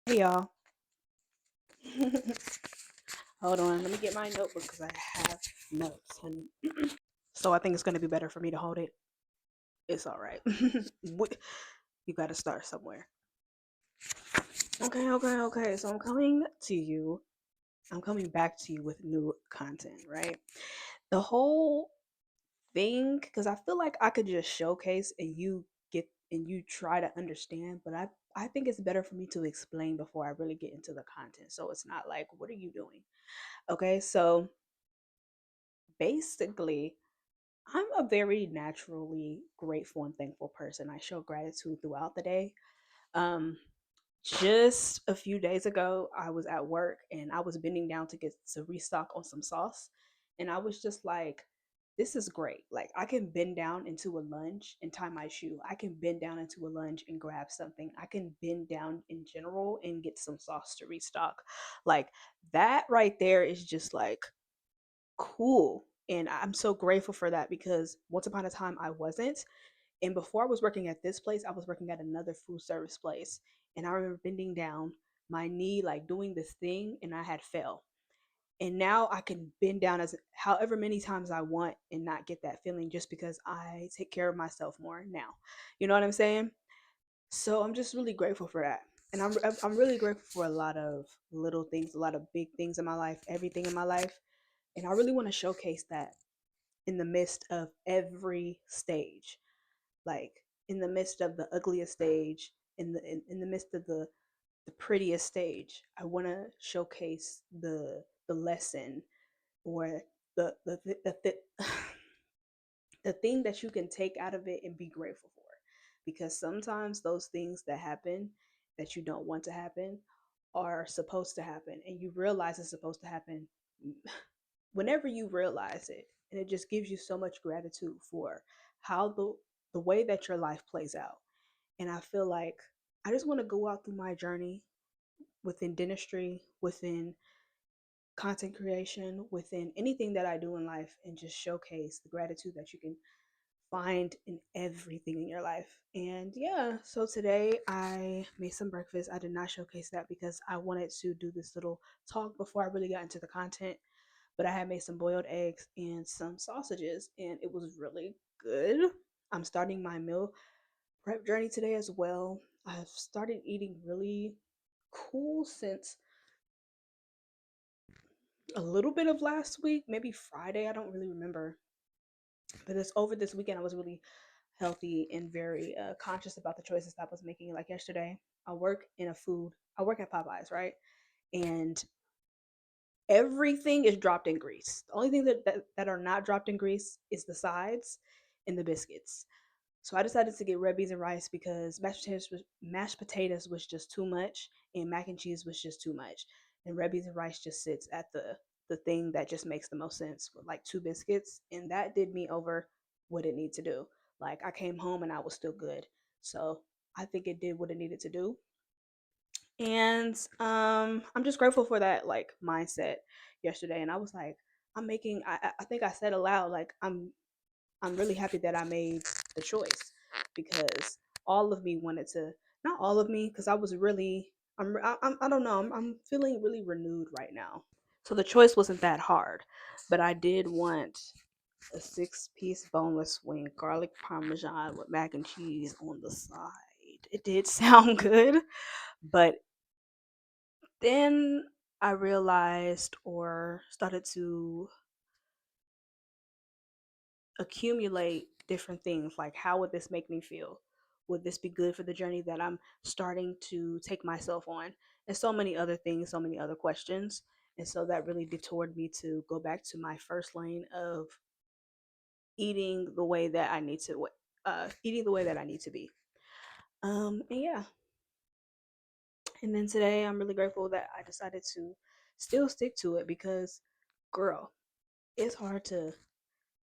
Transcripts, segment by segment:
Hey y'all. Hold on, let me get my notebook because I have notes, honey. So I think it's gonna be better for me to hold it. It's all right. You got to start somewhere. Okay. So I'm coming to you. I'm coming back to you with new content, right? The whole thing, because I feel like I could just showcase and you try to understand, but I think it's better for me to explain before I really get into the content. So it's not like, what are you doing? Okay, so basically, I'm a very naturally grateful and thankful person. I show gratitude throughout the day. Um, just a few days ago, I was at work and I was bending down to get to restock on some sauce. And I was just like, this is great. Like, I can bend down into a lunge and tie my shoe. I can bend down into a lunge and grab something. I can bend down in general and get some sauce to restock. Like, that right there is just like cool. And I'm so grateful for that because once upon a time I wasn't. And before I was working at this place, I was working at another food service place. And I remember bending down, my knee like doing this thing, and I had fell. And now I can bend down as however many times I want and not get that feeling just because I take care of myself more now. You know what I'm saying? So I'm just really grateful for that. And I'm really grateful for a lot of little things, a lot of big things in my life, everything in my life. And I really want to showcase that in the midst of every stage, like in the midst of the ugliest stage, in the midst of the prettiest stage. I want to showcase the lesson or the the thing that you can take out of it and be grateful for, because sometimes those things that happen that you don't want to happen are supposed to happen, and you realize it's supposed to happen whenever you realize it. And it just gives you so much gratitude for how the way that your life plays out. And I feel like I just want to go out through my journey within dentistry, within content creation, within anything that I do in life, and just showcase the gratitude that you can find in everything in your life. And yeah, so today I made some breakfast. I did not showcase that because I wanted to do this little talk before I really got into the content. But I had made some boiled eggs and some sausages, and it was really good. I'm starting my meal prep journey today as well. I've started eating really cool since a little bit of last week, maybe Friday. I don't really remember. But it's over this weekend. I was really healthy and very conscious about the choices I was making. Like yesterday, I work at Popeyes, right? And everything is dropped in grease. The only thing that are not dropped in grease is the sides and the biscuits. So I decided to get red beans and rice because mashed potatoes was just too much, and mac and cheese was just too much. And red beans and rice just sits at the thing that just makes the most sense with like two biscuits, and that did me over what it needed to do. Like I came home and I was still good. So I think it did what it needed to do. And I'm just grateful for that like mindset yesterday. And I was like, I think I said aloud, like I'm really happy that I made the choice because all of me wanted to, not all of me, because I was really, I don't know, I'm feeling really renewed right now. So the choice wasn't that hard, but I did want a 6-piece boneless wing, garlic parmesan with mac and cheese on the side. It did sound good, but then I realized or started to accumulate different things like how would this make me feel, would this be good for the journey that I'm starting to take myself on, and so many other things, so many other questions. And so that really detoured me to go back to my first lane of eating the way that I need to eating the way that I need to be. And yeah, and then today I'm really grateful that I decided to still stick to it because girl, it's hard to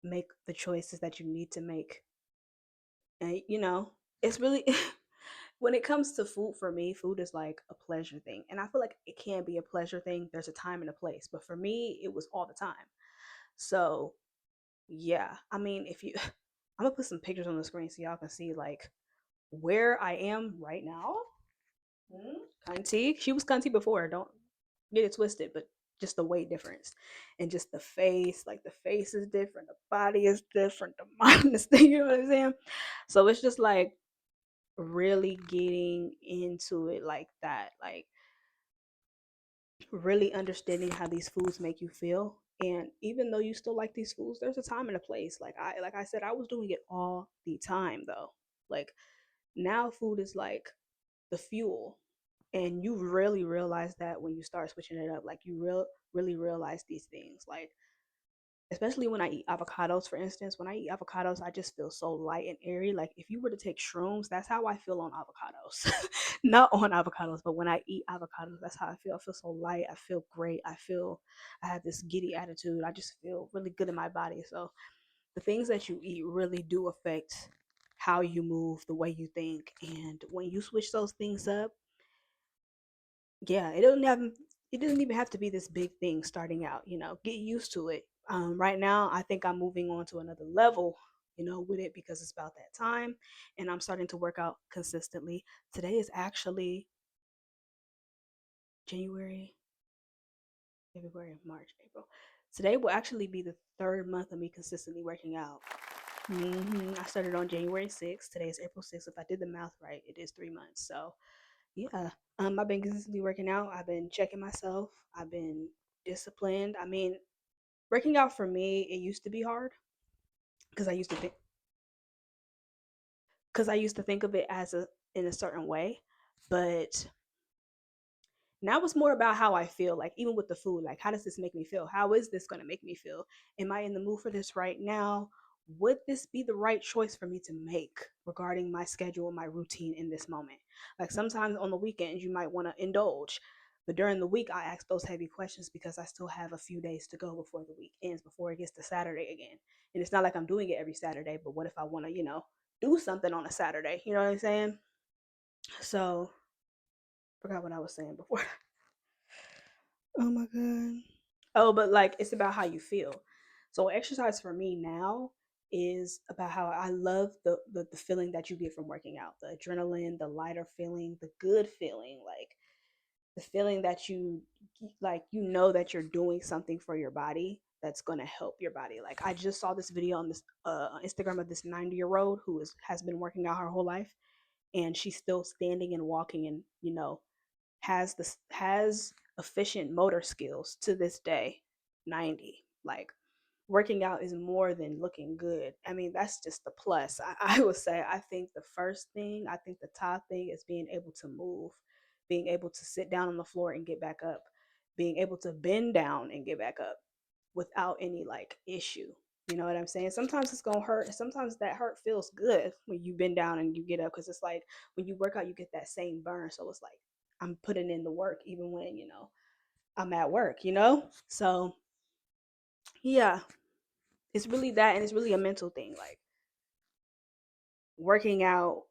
make the choices that you need to make. And it's really when it comes to food, for me, food is like a pleasure thing. And I feel like it can be a pleasure thing. There's a time and a place. But for me, it was all the time. So yeah. I mean, if you I'm gonna put some pictures on the screen so y'all can see like where I am right now. Cunty. She was cunty before. Don't get it twisted, but just the weight difference and just the face. Like the face is different, the body is different, the mind is. You know what I'm saying? So it's just like really getting into it like that. Like really understanding how these foods make you feel. And even though you still like these foods, there's a time and a place. Like I said, I was doing it all the time though. Like now food is like the fuel. And you really realize that when you start switching it up. Like you really realize these things. Like especially when I eat avocados, for instance. When I eat avocados, I just feel so light and airy. Like if you were to take shrooms, that's how I feel on avocados. Not on avocados, but when I eat avocados, that's how I feel. I feel so light. I feel great. I have this giddy attitude. I just feel really good in my body. So the things that you eat really do affect how you move, the way you think. And when you switch those things up, yeah, it doesn't even have to be this big thing starting out, get used to it. Right now I think I'm moving on to another level, with it because it's about that time and I'm starting to work out consistently. Today is actually January, February, March, April. Today will actually be the third month of me consistently working out. I started on January 6th. Today is April 6th. If I did the math right, it is 3 months. So yeah, I've been consistently working out. I've been checking myself. I've been disciplined. I mean, working out for me, it used to be hard because I used to think of it as a in a certain way, but now it's more about how I feel. Like even with the food, like how does this make me feel? How is this going to make me feel? Am I in the mood for this right now? Would this be the right choice for me to make regarding my schedule and my routine in this moment? Like sometimes on the weekends you might want to indulge, but during the week I ask those heavy questions because I still have a few days to go before the week ends, before it gets to Saturday again. And it's not like I'm doing it every Saturday, but what if I want to, do something on a Saturday? You know what I'm saying? So forgot what I was saying before. Oh my god. Oh, but like it's about how you feel. So exercise for me now is about how I love the feeling that you get from working out. The adrenaline, the lighter feeling, the good feeling, like the feeling that you know that you're doing something for your body that's going to help your body. Like I just saw this video on this Instagram of this 90-year-old who has been working out her whole life and she's still standing and walking and has efficient motor skills to this day. 90. Like working out is more than looking good. I mean, that's just the plus. I would say I think the first thing, I think the top thing is being able to move, being able to sit down on the floor and get back up, being able to bend down and get back up without any like issue. You know what I'm saying? Sometimes it's gonna hurt. Sometimes that hurt feels good when you bend down and you get up because it's like when you work out, you get that same burn. So it's like I'm putting in the work even when I'm at work. So yeah, it's really that, and it's really a mental thing. Like working out,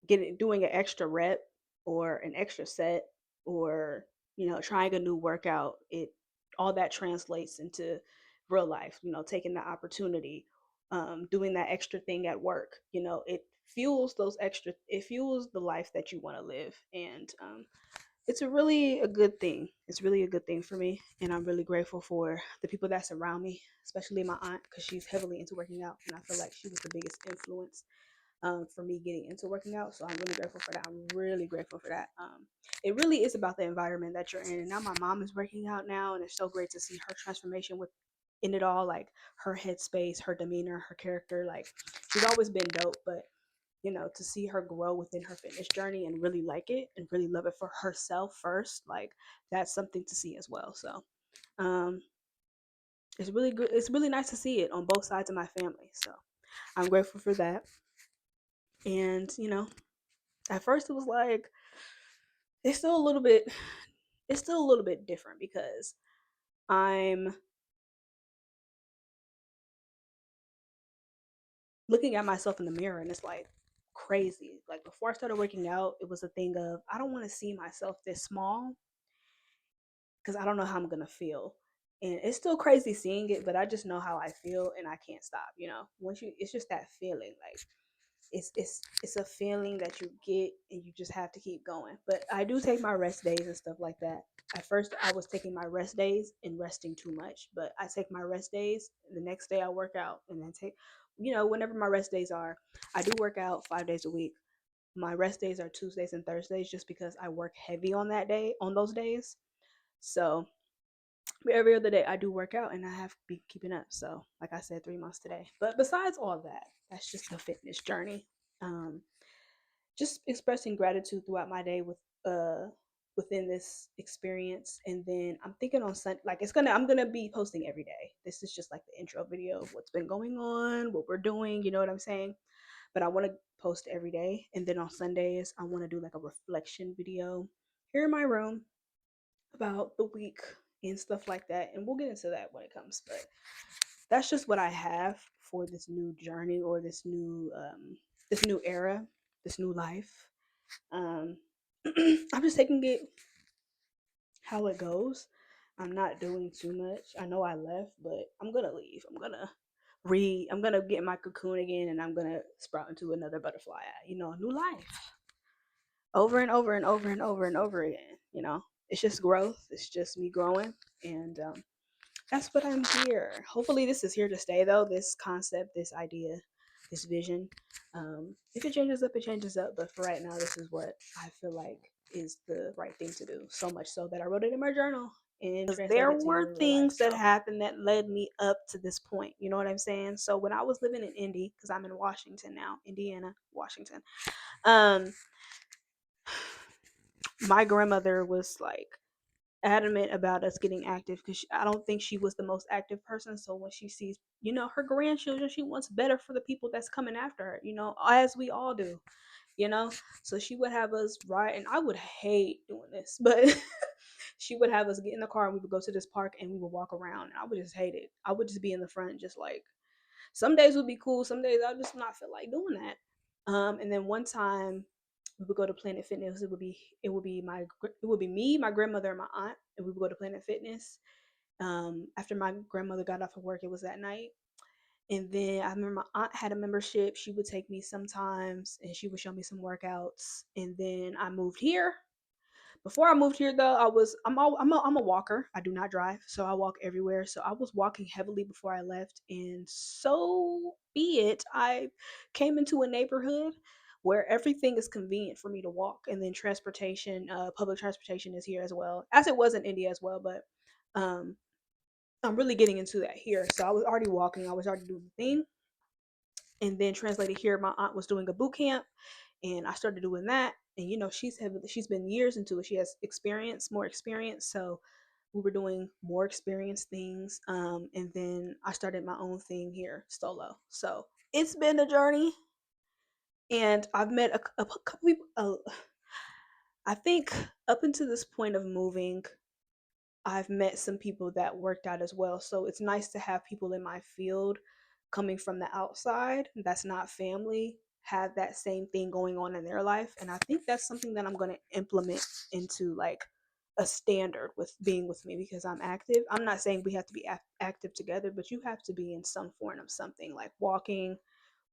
doing an extra rep or an extra set, or trying a new workout. It all that translates into real life. Taking the opportunity, doing that extra thing at work. It fuels the life that you want to live, and it's a good thing. It's really a good thing for me, and I'm really grateful for the people that surround me, especially my aunt, because she's heavily into working out, and I feel like she was the biggest influence for me getting into working out. So I'm really grateful for that. I'm really grateful for that. It really is about the environment that you're in. And now my mom is working out now, and it's so great to see her transformation in it all, like her headspace, her demeanor, her character. Like she's always been dope, but to see her grow within her fitness journey and really like it and really love it for herself first, like that's something to see as well. So um, it's really good. It's really nice to see it on both sides of my family. So I'm grateful for that. And at first it was like it's still a little bit it's still a little bit different because I'm looking at myself in the mirror and it's like crazy. Like before I started working out, it was a thing of I don't want to see myself this small because I don't know how I'm gonna feel. And it's still crazy seeing it, but I just know how I feel and I can't stop. Once it's just that feeling. Like it's a feeling that you get and you just have to keep going. But I do take my rest days and stuff like that. At first I was taking my rest days and resting too much, but I take my rest days, the next day I work out, and then take, whenever my rest days are, I do work out 5 days a week. My rest days are Tuesdays and Thursdays just because I work heavy on those days. So every other day I do work out and I have to be keeping up. So like I said, 3 months today. But besides all that, that's just the fitness journey. Um, just expressing gratitude throughout my day uh within this experience. And then I'm thinking on Sunday, like I'm gonna be posting every day. This is just like the intro video of what's been going on, what we're doing, you know what I'm saying? But I want to post every day. And then on Sundays I want to do like a reflection video here in my room about the week and stuff like that. And we'll get into that when it comes. But that's just what I have for this new journey, or this new era, this new life. Um, I'm just taking it how it goes. I'm not doing too much. I know I left, but I'm gonna leave. I'm gonna get my cocoon again, and I'm gonna sprout into another butterfly. A new life, over and over and over and over and over again. It's just growth. It's just me growing, and that's what I'm here. Hopefully, this is here to stay, though. This concept, this idea, this vision. If it changes up, it changes up. But for right now, this is what I feel like is the right thing to do. So much so that I wrote it in my journal. And there were things that happened that led me up to this point. You know what I'm saying? So when I was living in Indy, because I'm in Washington now, Indiana, Washington. Um, my grandmother was like adamant about us getting active because I don't think she was the most active person. So when she sees, her grandchildren, she wants better for the people that's coming after her, as we all do, you know. So she would have us ride, and I would hate doing this, but she would have us get in the car and we would go to this park and we would walk around, and I would just hate it. I would just be in the front, just like, some days would be cool, some days I just not feel like doing that. And then one time we would go to Planet Fitness. It would be me, my grandmother, and my aunt, and we would go to Planet Fitness. After my grandmother got off of work, it was that night. And then I remember my aunt had a membership. She would take me sometimes, and she would show me some workouts. And then I moved here. Before I moved here, though, I'm a walker. I do not drive, so I walk everywhere. So I was walking heavily before I left, and so be it. I came into a neighborhood where everything is convenient for me to walk, and then public transportation is here as well, as it was in India as well. But um, I'm really getting into that here. So I was already walking. I was already doing the thing, and then translated here, my aunt was doing a boot camp, and I started doing that. And she's been years into it. She has more experience. So we were doing more experience things. And then I started my own thing here solo. So it's been a journey, and I've met a couple people. I think up until this point of moving, I've met some people that worked out as well. So it's nice to have people in my field coming from the outside that's not family have that same thing going on in their life. And I think that's something that I'm going to implement into like a standard with being with me, because I'm active. I'm not saying we have to be active together, but you have to be in some form of something, like walking,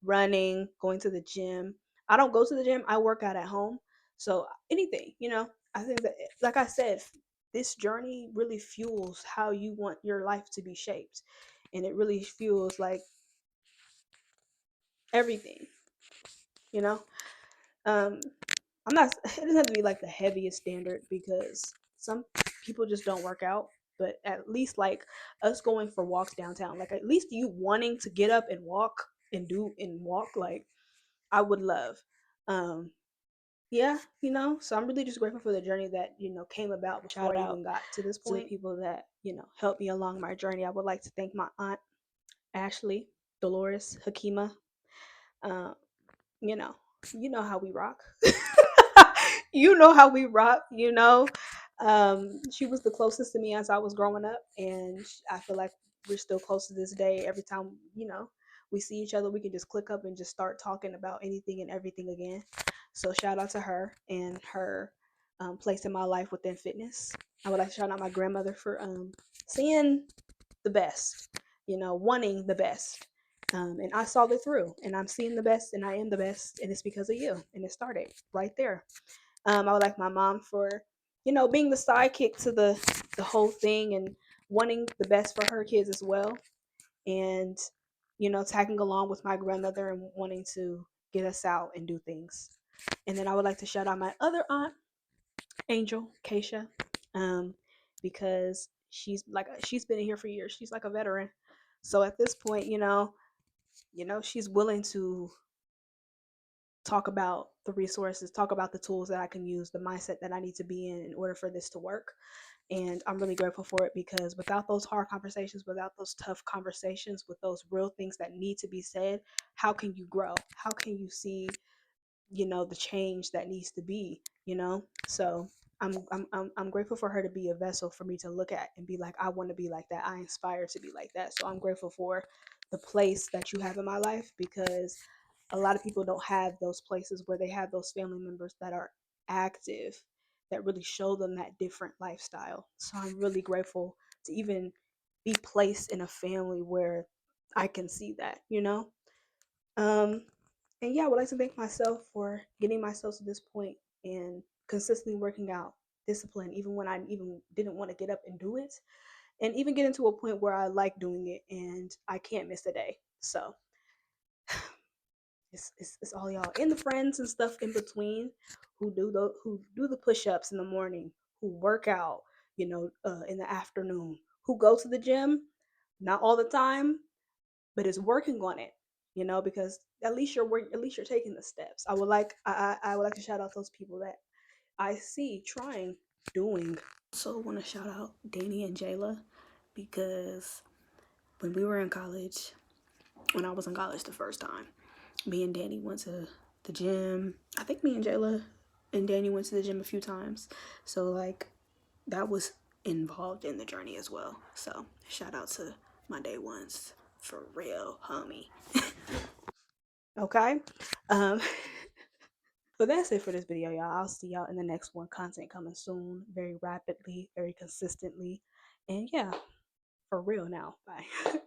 running, going to the gym. I don't go to the gym, I work out at home. So anything, I think that, like I said, this journey really fuels how you want your life to be shaped. And it really fuels like everything, you know? Um, it doesn't have to be like the heaviest standard, because some people just don't work out. But at least like us going for walks downtown, like at least you wanting to get up and walk and walk, like I would love. Um, yeah, so I'm really just grateful for the journey that, came about before I even got to this point. To the people that, helped me along my journey. I would like to thank my aunt, Ashley, Dolores, Hakima. Uh, you know, you know how we rock. You know how we rock, she was the closest to me as I was growing up, and I feel like we're still close to this day. Every time, we see each other, we can just click up and just start talking about anything and everything again. So shout out to her and her place in my life within fitness. I would like to shout out my grandmother for seeing the best, wanting the best. And I saw it through, and I'm seeing the best, and I am the best, and it's because of you. And it started right there. I would like my mom for, being the sidekick to the whole thing and wanting the best for her kids as well, and tagging along with my grandmother and wanting to get us out and do things. And then I would like to shout out my other aunt, Angel Keisha, um, because she's been in here for years. She's like a veteran. So at this point, she's willing to talk about the resources, talk about the tools that I can use, the mindset that I need to be in order for this to work. And I'm really grateful for it, because without those hard conversations, without those tough conversations, with those real things that need to be said, how can you grow? How can you see, the change that needs to be? So I'm grateful for her to be a vessel for me to look at and be like, I want to be like that. I inspire to be like that. So I'm grateful for the place that you have in my life, because a lot of people don't have those places where they have those family members that are active, that really show them that different lifestyle. So I'm really grateful to even be placed in a family where I can see that. Um, and yeah, I would like to thank myself for getting myself to this point and consistently working out, discipline, even when I even didn't want to get up and do it, and even getting to a point where I like doing it and I can't miss a day. So it's all y'all and the friends and stuff in between who do the push-ups in the morning, who work out, in the afternoon, who go to the gym, not all the time, but is working on it. Because at least you're taking the steps. I would like to shout out those people that I see trying, doing. Also want to shout out Danny and Jayla, because when we were in college, when I was in college the first time, me and Danny went to the gym. I think me and Jayla and Danny went to the gym a few times. So like that was involved in the journey as well. So shout out to my day ones, for real, homie. Okay. Um but that's it for this video, y'all. I'll see y'all in the next one. Content coming soon, very rapidly, very consistently. And yeah, for real now. Bye.